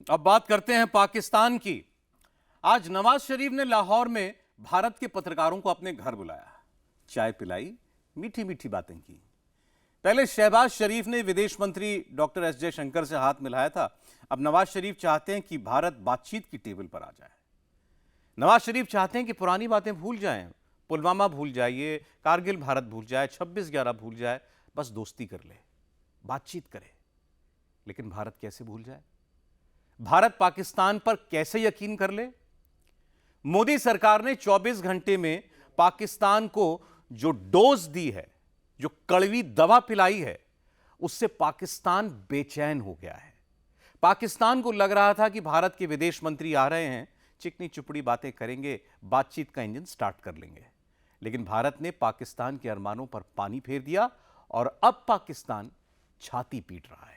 अब बात करते हैं पाकिस्तान की। आज नवाज शरीफ ने लाहौर में भारत के पत्रकारों को अपने घर बुलाया, चाय पिलाई, मीठी मीठी बातें की। पहले शहबाज शरीफ ने विदेश मंत्री डॉक्टर एस जयशंकर से हाथ मिलाया था। अब नवाज शरीफ चाहते हैं कि भारत बातचीत की टेबल पर आ जाए। नवाज शरीफ चाहते हैं कि पुरानी बातें भूल जाएं, पुलवामा भूल जाइए, कारगिल भारत भूल जाए, 26/11 भूल जाए, बस दोस्ती कर ले, बातचीत करे। लेकिन भारत कैसे भूल जाए? भारत पाकिस्तान पर कैसे यकीन कर ले? मोदी सरकार ने 24 घंटे में पाकिस्तान को जो डोज दी है, जो कड़वी दवा पिलाई है, उससे पाकिस्तान बेचैन हो गया है। पाकिस्तान को लग रहा था कि भारत के विदेश मंत्री आ रहे हैं, चिकनी चुपड़ी बातें करेंगे, बातचीत का इंजन स्टार्ट कर लेंगे। लेकिन भारत ने पाकिस्तान के अरमानों पर पानी फेर दिया और अब पाकिस्तान छाती पीट रहा है।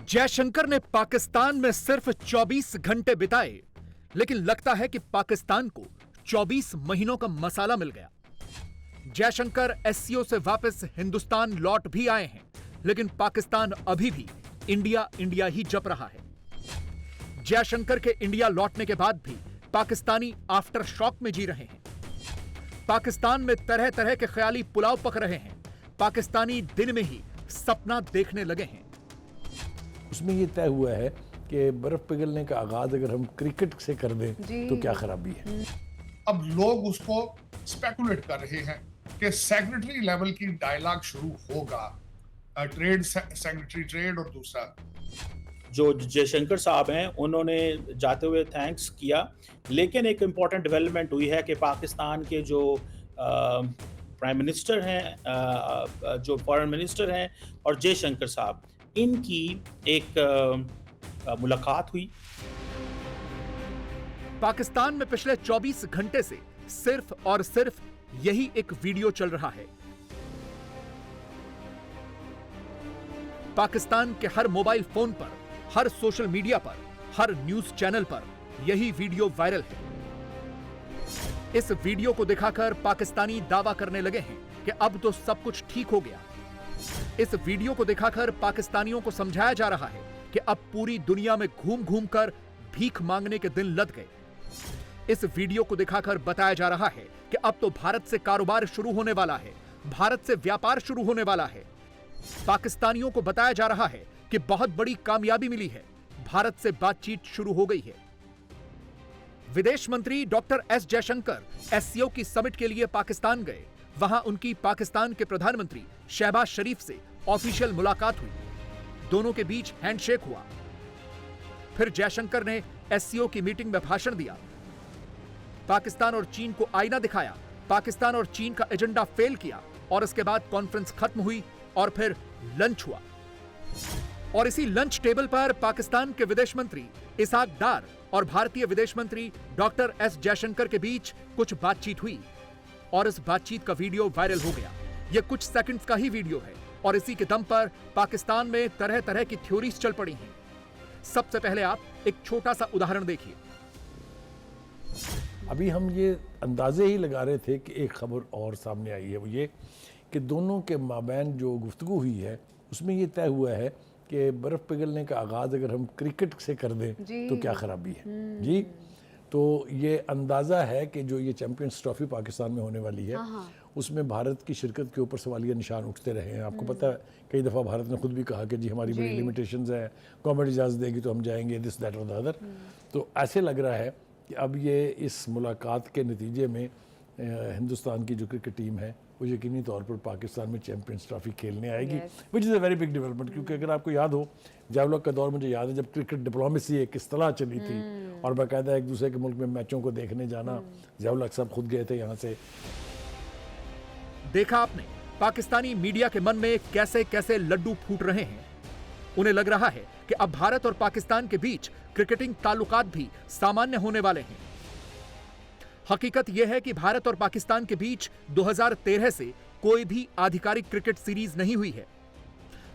जयशंकर ने पाकिस्तान में सिर्फ 24 घंटे बिताए, लेकिन लगता है कि पाकिस्तान को 24 महीनों का मसाला मिल गया। जयशंकर एससीओ से वापस हिंदुस्तान लौट भी आए हैं, लेकिन पाकिस्तान अभी भी इंडिया इंडिया ही जप रहा है। जयशंकर के इंडिया लौटने के बाद भी पाकिस्तानी आफ्टर शॉक में जी रहे हैं। पाकिस्तान में तरह तरह के ख्याली पुलाव पक रहे हैं। पाकिस्तानी दिन में ही सपना देखने लगे हैं। उसमें ये तय हुआ है कि बर्फ पिघलने का आगाज अगर हम क्रिकेट से कर दें तो क्या खराबी है। अब लोग उसको स्पेकुलेट कर रहे हैं कि सेक्रेटरी लेवल की डायलॉग शुरू होगा, ट्रेड सेक्रेटरी ट्रेड और दूसरा जो जयशंकर साहब हैं उन्होंने जाते हुए थैंक्स किया। लेकिन एक इम्पॉर्टेंट डेवलपमेंट हुई है कि पाकिस्तान के जो प्राइम मिनिस्टर हैं, जो फॉरेन मिनिस्टर हैं और जयशंकर साहब, इनकी एक मुलाकात हुई। पाकिस्तान में पिछले 24 घंटे से सिर्फ और सिर्फ यही एक वीडियो चल रहा है। पाकिस्तान के हर मोबाइल फोन पर, हर सोशल मीडिया पर, हर न्यूज चैनल पर यही वीडियो वायरल है। इस वीडियो को दिखाकर पाकिस्तानी दावा करने लगे हैं कि अब तो सब कुछ ठीक हो गया। इस वीडियो को दिखाकर पाकिस्तानियों को समझाया जा रहा है कि अब पूरी दुनिया में घूम घूम कर भीख मांगने के दिन लद गए। इस वीडियो को दिखाकर बताया जा रहा है कि अब तो भारत से कारोबार शुरू होने वाला है, भारत से व्यापार शुरू होने वाला है। पाकिस्तानियों को बताया जा रहा है कि बहुत बड़ी कामयाबी मिली है, भारत से बातचीत शुरू हो गई है। विदेश मंत्री डॉक्टर एस जयशंकर एससीओ की समिट के लिए पाकिस्तान गए। वहां उनकी पाकिस्तान के प्रधानमंत्री शहबाज शरीफ से ऑफिशियल मुलाकात हुई। दोनों के बीच हैंडशेक हुआ। फिर जयशंकर ने एससीओ की मीटिंग में भाषण दिया। पाकिस्तान और चीन को आईना दिखाया। पाकिस्तान और चीन का एजेंडा फेल किया और इसके बाद कॉन्फ्रेंस खत्म हुई और फिर लंच हुआ। और इसी लंच टेबल पर पाकिस्तान के विदेश मंत्री इसहाक डार और भारतीय विदेश मंत्री डॉक्टर एस जयशंकर के बीच कुछ बातचीत हुई और इस बातचीत का वीडियो वायरल हो गया। यह कुछ सेकंड्स का ही वीडियो है और इसी के दम पर पाकिस्तान में तरह तरह की थ्योरीज चल पड़ी हैं। सबसे पहले आप एक छोटा सा उदाहरण देखिए। अभी हम ये अंदाजे ही लगा रहे थे कि एक खबर और सामने आई है, वो ये कि दोनों के माबैन जो गुफ्तगू हुई है उसमें ये तय हुआ है कि बर्फ पिघलने का आगाज अगर हम क्रिकेट से कर दें तो क्या खराबी है जी। तो ये अंदाज़ा है कि जो ये चैंपियंस ट्रॉफी पाकिस्तान में होने वाली है उसमें भारत की शिरकत के ऊपर सवालिया निशान उठते रहे हैं। आपको पता है कई दफ़ा भारत ने खुद भी कहा कि जी हमारी बड़ी लिमिटेशंस हैं, गवर्नमेंट इजाज़त देगी तो हम जाएंगे, दिस दैट और द अदर। तो ऐसे लग रहा है कि अब ये इस मुलाकात के नतीजे में हिंदुस्तान की जो क्रिकेट टीम है वो यकीनी तौर पर पाकिस्तान में चैंपियंस ट्रॉफी खेलने आएगी, which is a very big development. क्योंकि अगर आपको याद हो, जैवलॉक का दौर मुझे याद है जब क्रिकेट डिप्लोमेसी एक किस तरह चली थी और बाकायदा एक दूसरे के मुल्क में मैचों को देखने जाना। जैवलॉक साहब खुद गए थे यहाँ से। देखा आपने पाकिस्तानी मीडिया के मन में कैसे कैसे लड्डू फूट रहे हैं। उन्हें लग रहा है कि अब भारत और पाकिस्तान के बीच क्रिकेटिंग ताल्लुकात भी सामान्य होने वाले हैं। हकीकत यह है कि भारत और पाकिस्तान के बीच 2013 से कोई भी आधिकारिक क्रिकेट सीरीज नहीं हुई है।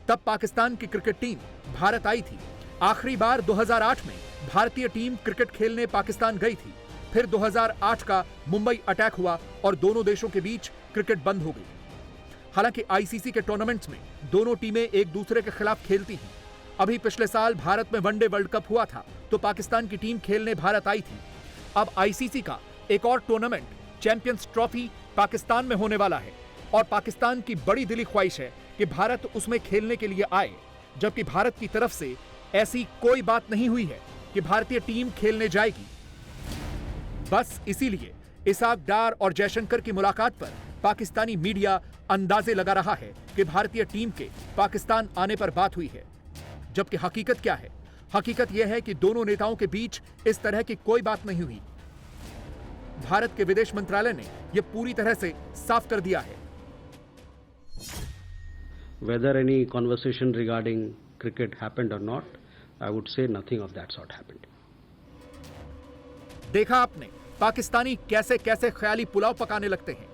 तब पाकिस्तान की क्रिकेट टीम भारत आई थी। आखिरी बार 2008 में भारतीय टीम क्रिकेट खेलने पाकिस्तान गई थी। फिर 2008 का मुंबई अटैक हुआ और दोनों देशों के बीच क्रिकेट बंद हो गई। हालांकि आईसीसी के टूर्नामेंट्स में दोनों टीमें एक दूसरे के खिलाफ खेलती हैं। अभी पिछले साल भारत में वनडे वर्ल्ड कप हुआ था तो पाकिस्तान की टीम खेलने भारत आई थी। अब आईसीसी का एक और टूर्नामेंट चैंपियंस ट्रॉफी पाकिस्तान में होने वाला है और पाकिस्तान की बड़ी दिली ख्वाहिश है कि भारत उसमें खेलने के लिए आए, जबकि भारत की तरफ से ऐसी कोई बात नहीं हुई है कि भारतीय टीम खेलने जाएगी। बस इसीलिए इसहाक डार और जयशंकर की मुलाकात पर पाकिस्तानी मीडिया अंदाजे लगा रहा है कि भारतीय टीम के पाकिस्तान आने पर बात हुई है, जबकि हकीकत क्या है? हकीकत यह है कि दोनों नेताओं के बीच इस तरह की कोई बात नहीं हुई। भारत के विदेश मंत्रालय ने यह पूरी तरह से साफ कर दिया है। Whether any conversation regarding cricket happened or not, I would say nothing of that sort happened. देखा आपने पाकिस्तानी कैसे कैसे ख्याली पुलाव पकाने लगते हैं।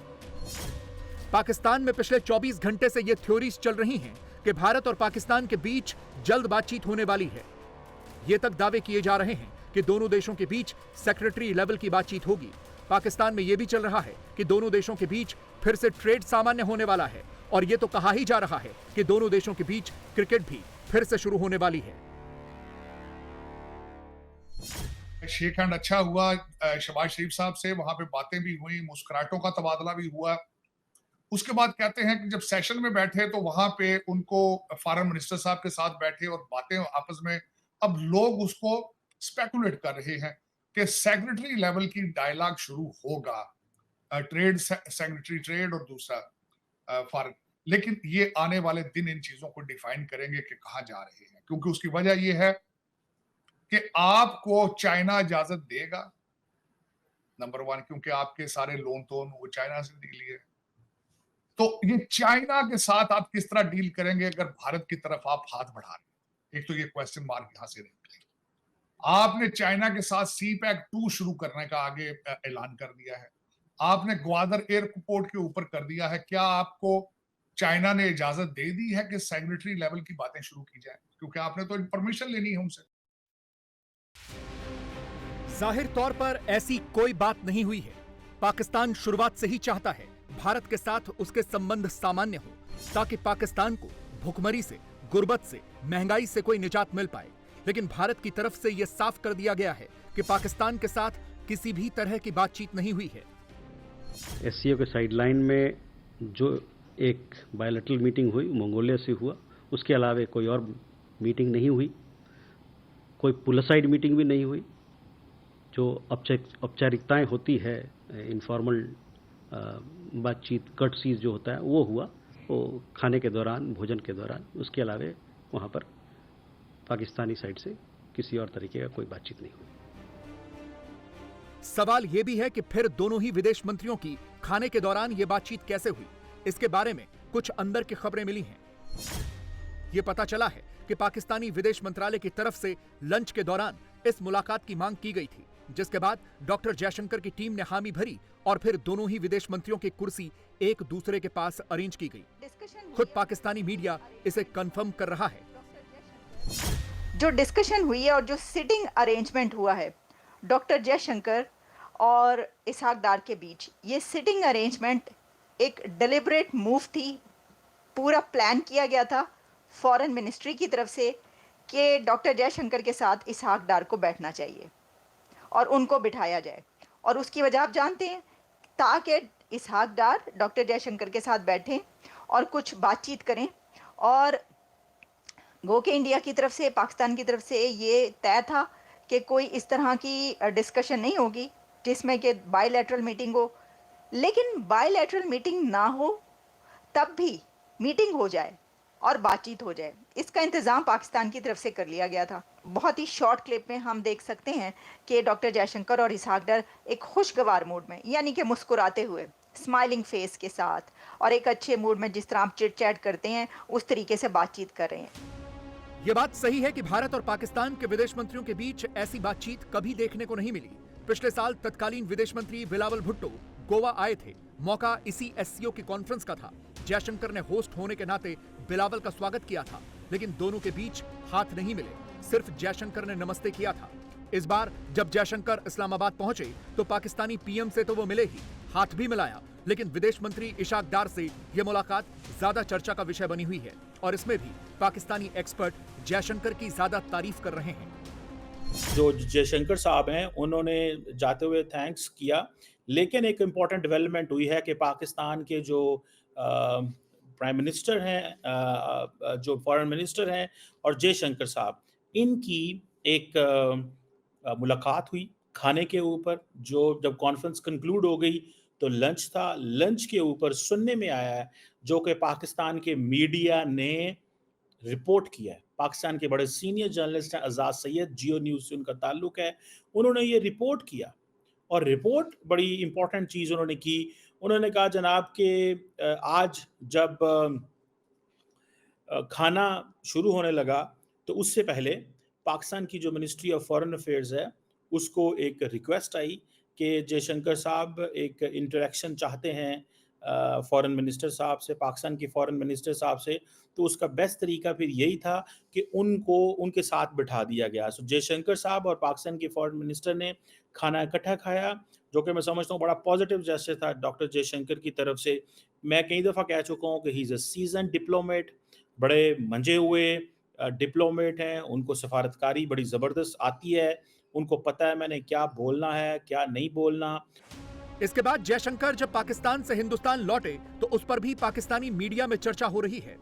पाकिस्तान में पिछले 24 घंटे से ये थ्योरीज चल रही हैं कि भारत और पाकिस्तान के बीच जल्द बातचीत होने वाली है। ये तक दावे किए जा रहे हैं कि दोनों देशों के बीच सेक्रेटरी लेवल की बातचीत होगी। पाकिस्तान में यह भी चल रहा है कि दोनों देशों के बीच फिर से ट्रेड सामान्य होने वाला है और यह तो कहा ही जा रहा है कि दोनों देशों के बीच क्रिकेट भी फिर से शुरू होने वाली है। शेक हैंड अच्छा हुआ शहबाज शरीफ साहब से, वहां पे बातें भी हुई, मुस्कुराहटों का तबादला भी हुआ। उसके बाद कहते हैं कि जब सेशन में बैठे तो वहां पे उनको फॉरेन मिनिस्टर साहब के साथ बैठे और बातें आपस में, अब लोग उसको स्पेकुलेट कर रहे हैं कि सेक्रेटरी लेवल की डायलॉग शुरू होगा, ट्रेड सेक्रेटरी ट्रेड और दूसरा फॉरेन। लेकिन ये आने वाले दिन इन चीजों को डिफाइन करेंगे कि कहां जा रहे हैं, क्योंकि उसकी वजह यह है कि आपको चाइना इजाजत देगा, नंबर 1, क्योंकि आपके सारे लोन तो वो चाइना से लिए। तो ये चाइना के साथ आप किस तरह डील करेंगे अगर भारत की तरफ आप हाथ बढ़ा रहे हैं? एक तो ये क्वेश्चन मार्क यहां से निकलेगा। आपने चाइना के साथ CPEC 2 शुरू करने का आगे ऐलान कर दिया है, आपने ग्वादर एयरपोर्ट के ऊपर कर दिया है। क्या आपको चाइना ने इजाजत दे दी है कि सेक्रेटरी लेवल की बातें शुरू की जाए? क्योंकि आपने तो परमिशन लेनी है उनसे। जाहिर तौर पर ऐसी कोई बात नहीं हुई है। पाकिस्तान शुरुआत से ही चाहता है भारत के साथ उसके संबंध सामान्य हो, ताकि पाकिस्तान को भुखमरी से, गुर्बत से, महंगाई से कोई निजात मिल पाए। लेकिन भारत की तरफ से यह साफ कर दिया गया है कि पाकिस्तान के साथ किसी भी तरह की बातचीत नहीं हुई है। SCO के साइडलाइन में जो एक बायलैटरल मीटिंग हुई मंगोलिया से हुआ, उसके अलावा कोई और मीटिंग नहीं हुई, कोई पुलसाइड मीटिंग भी नहीं हुई। जो औपचारिकताएं होती है, इनफॉर्मल बातचीत, कर्टसीज जो होता है वो हुआ, वो खाने के दौरान, भोजन के दौरान। उसके अलावा वहाँ पर पाकिस्तानी साइड से किसी और तरीके का कोई बातचीत नहीं हुई। सवाल यह भी है कि फिर दोनों ही विदेश मंत्रियों की खाने के दौरान यह बातचीत कैसे हुई। इसके बारे में कुछ अंदर की खबरें मिली हैं। यह पता चला है कि पाकिस्तानी विदेश मंत्रालय की तरफ से लंच के दौरान इस मुलाकात की मांग की गई थी, जिसके बाद डॉक्टर जयशंकर की टीम ने हामी भरी और फिर दोनों ही विदेश मंत्रियों की कुर्सी एक दूसरे के पास अरेंज की गई। खुद पाकिस्तानी मीडिया इसे कंफर्म कर रहा है। जो डिस्कशन हुई है और जो सिटिंग अरेंजमेंट हुआ है डॉक्टर जयशंकर और इसहाक डार के बीच, ये सिटिंग अरेंजमेंट एक डिलिबरेट मूव थी। पूरा प्लान किया गया था फॉरेन मिनिस्ट्री की तरफ से कि डॉक्टर जयशंकर के साथ इसहाक डार को बैठना चाहिए और उनको बिठाया जाए। और उसकी वजह आप जानते हैं, ताकि इसहाक डार डॉक्टर जयशंकर के साथ बैठें और कुछ बातचीत करें। और गो के इंडिया की तरफ से, पाकिस्तान की तरफ से ये तय था कि कोई इस तरह की डिस्कशन नहीं होगी जिसमें कि बायलैटरल मीटिंग हो। लेकिन बायलैटरल मीटिंग ना हो तब भी मीटिंग हो जाए और बातचीत हो जाए, इसका इंतज़ाम पाकिस्तान की तरफ से कर लिया गया था। बहुत ही शॉर्ट क्लिप में हम देख सकते हैं कि डॉक्टर जयशंकर और इसहाक डार एक खुशगवार मूड में, यानी कि मुस्कुराते हुए, स्माइलिंग फेस के साथ और एक अच्छे मूड में, जिस तरह आप चिट चैट करते हैं उस तरीके से बातचीत कर रहे हैं। यह बात सही है कि भारत और पाकिस्तान के विदेश मंत्रियों के बीच ऐसी बातचीत कभी देखने को नहीं मिली। पिछले साल तत्कालीन विदेश मंत्री बिलावल भुट्टो गोवा आए थे मौका इसी एससीओ की कॉन्फ्रेंस का था। जयशंकर ने होस्ट होने के नाते बिलावल का स्वागत किया था, लेकिन दोनों के बीच हाथ नहीं मिले, सिर्फ जयशंकर ने नमस्ते किया था। इस बार जब जयशंकर इस्लामाबाद पहुंचे तो पाकिस्तानी पीएम से तो वो मिले ही, हाथ भी मिलाया, लेकिन विदेश मंत्री इशाक डार से यह मुलाकात ज्यादा चर्चा का विषय बनी हुई है और इसमें भी पाकिस्तानी एक्सपर्ट जयशंकर की ज्यादा तारीफ कर रहे हैं। जो जयशंकर साहब हैं उन्होंने जाते हुए थैंक्स किया, लेकिन एक इम्पॉर्टेंट डेवलपमेंट हुई है कि पाकिस्तान के जो प्राइम मिनिस्टर हैं, जो फॉरेन मिनिस्टर हैं और जयशंकर साहब, इनकी एक मुलाकात हुई खाने के ऊपर। जो जब कॉन्फ्रेंस कंक्लूड हो गई तो लंच था। लंच के ऊपर सुनने में आया है, जो कि पाकिस्तान के मीडिया ने रिपोर्ट किया है, पाकिस्तान के बड़े सीनियर जर्नलिस्ट हैं आज़ाद सैयद, जियो न्यूज़ से उनका ताल्लुक है, उन्होंने ये रिपोर्ट किया और रिपोर्ट बड़ी इंपॉर्टेंट चीज़ उन्होंने की। उन्होंने कहा जनाब कि आज जब खाना शुरू होने लगा तो उससे पहले पाकिस्तान की जो मिनिस्ट्री ऑफ फॉरेन अफेयर्स है उसको एक रिक्वेस्ट आई कि जयशंकर साहब एक इंटरेक्शन चाहते हैं फॉरेन मिनिस्टर साहब से, पाकिस्तान के फॉरेन मिनिस्टर साहब से। तो उसका बेस्ट तरीका फिर यही था कि उनको उनके साथ बिठा दिया गया। सो जयशंकर साहब और पाकिस्तान के फॉरेन मिनिस्टर ने खाना इकट्ठा खाया, जो कि मैं समझता हूँ बड़ा पॉजिटिव जेस्चर था डॉक्टर जयशंकर की तरफ से। मैं कई दफ़ा कह चुका हूँ कि he is a season diplomat, बड़े मंजे हुए डिप्लोमेट हैं, उनको सफारतकारी बड़ी ज़बरदस्त आती है, उनको पता है मैंने क्या बोलना है क्या नहीं बोलना। इसके बाद जयशंकर जब पाकिस्तान से हिंदुस्तान लौटे तो उस पर भी पाकिस्तानी मीडिया में चर्चा हो रही है।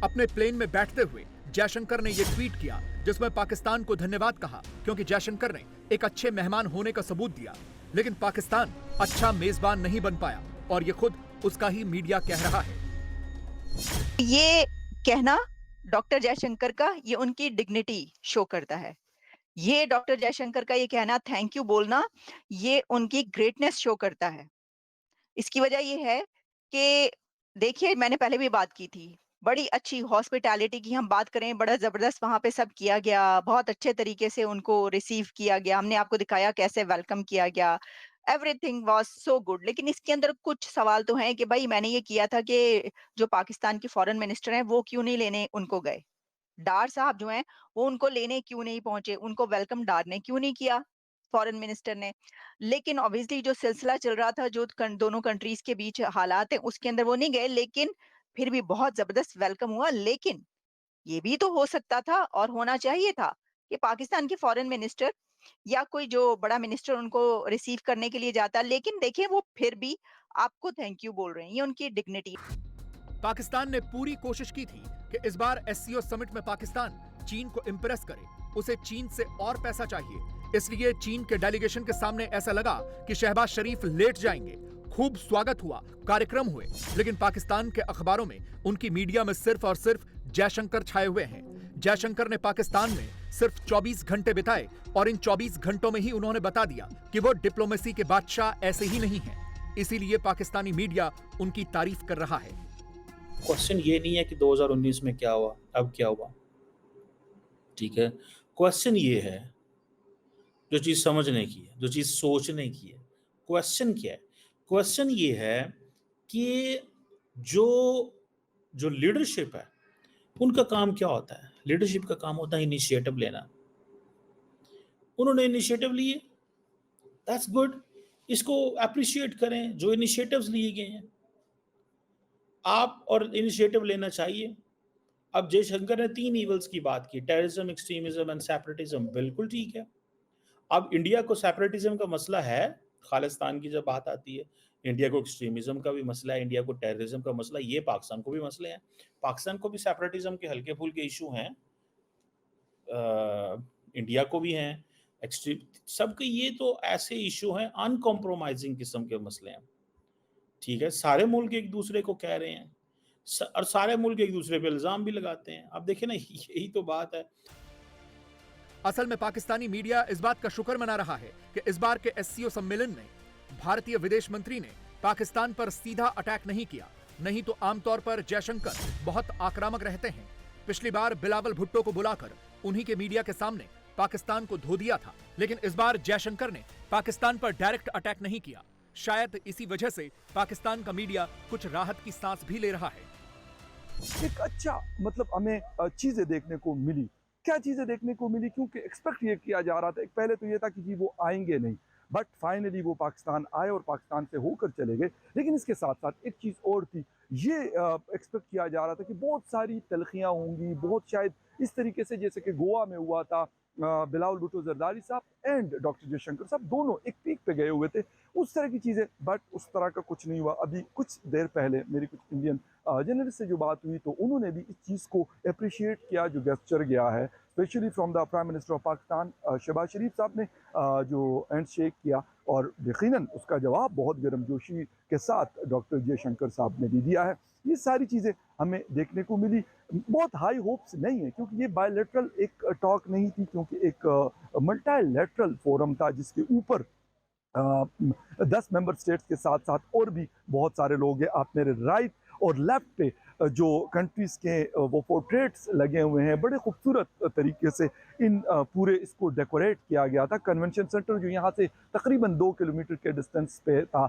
अपने प्लेन में बैठते हुए जयशंकर ने यह ट्वीट किया जिसमें पाकिस्तान को धन्यवाद कहा, क्योंकि जयशंकर ने एक अच्छे मेहमान होने का सबूत दिया, लेकिन पाकिस्तान अच्छा मेजबान नहीं बन पाया और ये खुद उसका ही मीडिया कह रहा है। ये कहना डॉक्टर जयशंकर का, ये उनकी डिग्निटी शो करता है। ये डॉक्टर जयशंकर का ये कहना, थैंक यू बोलना, ये उनकी ग्रेटनेस शो करता है। इसकी वजह ये है कि देखिए, मैंने पहले भी बात की थी, बड़ी अच्छी हॉस्पिटैलिटी की हम बात करें, बड़ा ज़बरदस्त वहाँ पे सब किया गया, बहुत अच्छे तरीके से उनको रिसीव किया गया, हमने आपको दिखाया कैसे वेलकम किया गया, एवरीथिंग वाज सो गुड। लेकिन इसके अंदर कुछ सवाल तो हैं कि भाई मैंने ये किया था कि जो पाकिस्तान के फॉरेन मिनिस्टर हैं वो क्यों नहीं लेने उनको गए? डार साहब जो हैं वो उनको लेने क्यों नहीं पहुंचे? उनको वेलकम डार ने क्यों नहीं किया, फॉरेन मिनिस्टर ने? लेकिन ऑब्वियसली जो सिलसिला चल रहा था, जो दोनों कंट्रीज के बीच हालात हैं, उसके अंदर वो नहीं गए, लेकिन फिर भी बहुत जबरदस्त वेलकम हुआ। लेकिन ये भी तो हो सकता था और होना चाहिए था कि पाकिस्तान के फॉरेन मिनिस्टर या कोई जो बड़ा मिनिस्टर उनको रिसीव करने के लिए जाता, लेकिन देखिए वो फिर भी आपको थैंक यू बोल रहे हैं, ये उनकी डिग्निटी। पाकिस्तान ने पूरी कोशिश की थी कि इस बार एससीओ समिट में पाकिस्तान चीन को इंप्रेस करे, उसे चीन से और पैसा चाहिए, इसलिए चीन के डेलीगेशन के सामने ऐसा लगा कि शहबाज शरीफ लेट जाएंगे। खूब स्वागत हुआ, कार्यक्रम हुए, लेकिन पाकिस्तान के अखबारों में, उनकी मीडिया में सिर्फ और सिर्फ जयशंकर छाए हुए हैं। जयशंकर ने पाकिस्तान में सिर्फ 24 घंटे बिताए और इन 24 घंटों में ही उन्होंने बता दिया कि वो डिप्लोमेसी के बादशाह ऐसे ही नहीं हैं। इसीलिए पाकिस्तानी मीडिया उनकी तारीफ कर रहा है। क्वेश्चन ये नहीं है कि 2019 में क्या हुआ, अब क्या हुआ, ठीक है। क्वेश्चन ये है, जो चीज़ समझने की है, जो चीज़ सोचने की है। क्वेश्चन क्या है? क्वेश्चन ये है कि जो लीडरशिप है उनका काम क्या होता है? लीडरशिप का काम होता है इनिशिएटिव लेना। उन्होंने इनिशिएटिव लिए, दैट्स गुड, इसको अप्रिशिएट करें जो इनिशिएटिव्स लिए गए हैं। आप और इनिशिएटिव लेना चाहिए। अब जयशंकर ने 3 ईवल्स की बात की, टेररिज्म, एक्सट्रीमिज्म एंड सेपरेटिज्म, बिल्कुल ठीक है। अब इंडिया को सेपरेटिज्म का मसला है, खालिस्तान की जब बात आती है, इंडिया को एक्सट्रीमिज्म का भी मसला है, इंडिया को टेररिज्म का मसला, ये पाकिस्तान को भी मसले हैं। पाकिस्तान को भी सेपरेटिज्म के हल्के फुल्के इशू हैं, इंडिया को भी हैं, एक्सट्रीम, सबके ये तो ऐसे इशू हैं, अनकॉम्प्रोमाइजिंग किस्म के मसले हैं, ठीक है। सारे मुल्क एक दूसरे को कह रहे हैं और सारे मुल्क एक दूसरे पे इल्जाम भी लगाते हैं। अब देखिए ना, यही तो बात है। असल में पाकिस्तानी मीडिया इस बात का शुक्र मना रहा है कि इस बार के एससीओ सम्मेलन में भारतीय विदेश मंत्री ने पाकिस्तान पर सीधा अटैक नहीं किया, नहीं तो आमतौर पर जयशंकर बहुत आक्रामक रहते हैं। पिछली बार बिलावल भुट्टो को बुलाकर उन्हीं के मीडिया के सामने पाकिस्तान को धो दिया था, लेकिन इस बार जयशंकर ने पाकिस्तान पर डायरेक्ट अटैक नहीं किया। शायद इसी वजह से पाकिस्तान का मीडिया कुछ राहत की सांस भी ले रहा है। एक अच्छा मतलब हमें चीजें देखने को मिली। क्या चीजें देखने को मिली? क्योंकि एक्सपेक्ट ये किया जा रहा था, एक पहले तो ये था कि जी वो आएंगे नहीं, बट फाइनली वो पाकिस्तान आए और पाकिस्तान से होकर चले गए। लेकिन इसके साथ साथ एक चीज़ और थी, ये एक्सपेक्ट किया जा रहा था कि बहुत सारी तलखियाँ होंगी, बहुत शायद इस तरीके से जैसे कि गोवा में हुआ था, बिलावल भुट्टो जरदारी साहब एंड डॉक्टर जयशंकर साहब दोनों एक पीक पे गए हुए थे, उस तरह की चीज़ें। बट उस तरह का कुछ नहीं हुआ। अभी कुछ देर पहले मेरी कुछ इंडियन जर्नलिस्ट से जो बात हुई तो उन्होंने भी इस चीज़ को अप्रिशिएट किया जो गेस्चर गया है, specially from the prime minister of Pakistan Shahbaz Sharif साहब ने जो हैंड शेक किया, और यकीनन उसका जवाब बहुत गर्मजोशी के साथ डॉक्टर जयशंकर साहब ने भी दिया है। ये सारी चीज़ें हमें देखने को मिली। बहुत हाई होप्स नहीं है क्योंकि ये बायलैटरल एक टॉक नहीं थी, क्योंकि एक मल्टीलैटरल फोरम था जिसके ऊपर 10 मेंबर स्टेट्स के साथ साथ और भी बहुत सारे लोग हैं। आप मेरे राइट और लेफ्ट पे जो कंट्रीज़ के वो पोर्ट्रेट्स लगे हुए हैं, बड़े खूबसूरत तरीके से इन पूरे इसको डेकोरेट किया गया था। कन्वेंशन सेंटर जो यहाँ से तकरीबन 2 किलोमीटर के डिस्टेंस पे था,